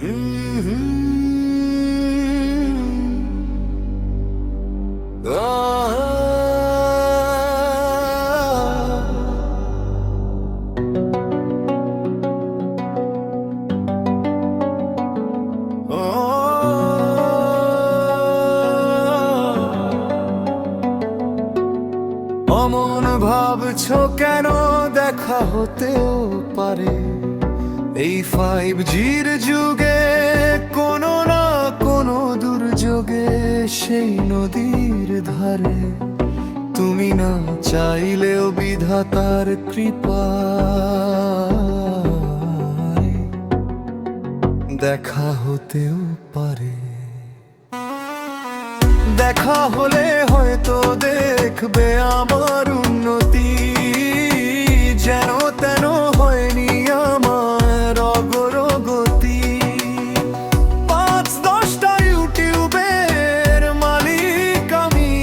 অমন ভাবছো কেন? দেখা হতেও পারে এই 5G'র যুগে কোনো না কোনো দুর্যোগে সেই নদীর ধারে তুমি না চাইলেও বিধাতার কৃপায় দেখা হতেও পারে। দেখা হলে হয়তো দেখবে আমার উন্নতি, যেন তেন হয়নি আমার অগ্রগতি। 5-10টা ইউটিউবের মালিক আমি,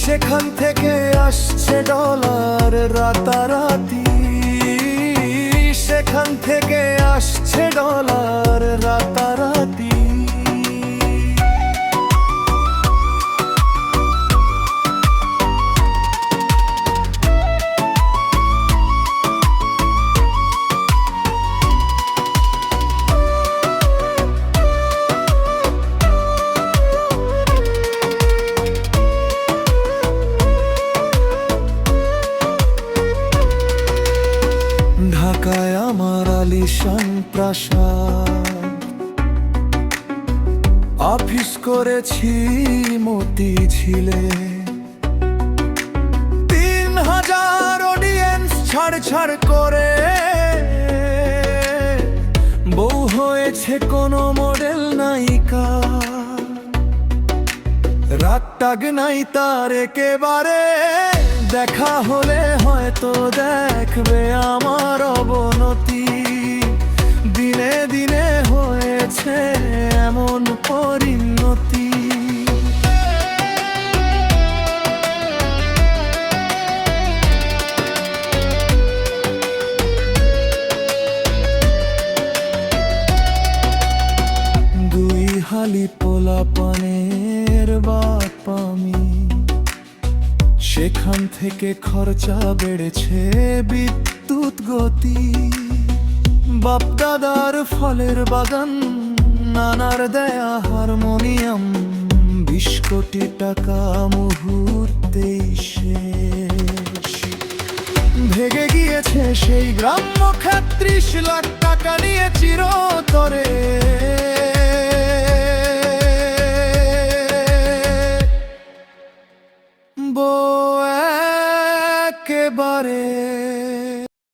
সেখান থেকে আসছে ডলার রাতারাতি, সেখান থেকে আসছে ডলার রাতারাতি। ঢাকায় আমার আলিশান প্রাসাদ, অফিস করেছি মতিঝিলে। 3000 অডিয়েন্স ছাড় করে বউ হয়েছে কোনো মডেল নায়িকা। রাগ টাগ নাই তার একেবারে, দেখা হলে হয়তো দেখবে আমার অবনতি। দিনে দিনে হয়েছে এমন পরিণতি। দুই হালি পোলা পানের বাপ আমি, সেখান থেকে খরচা বেড়েছে বিদ্যুৎ গতি। বাপ দাদার ফলের বাগান, নানার দেয়া হারমোনিয়াম, 20 কোটি টাকা মুহূর্তেই শেষ। ভেগে গিয়েছে সেই গ্রাম্য খাত, 30 লাখ টাকা নিয়ে চিরতরে। একেবারে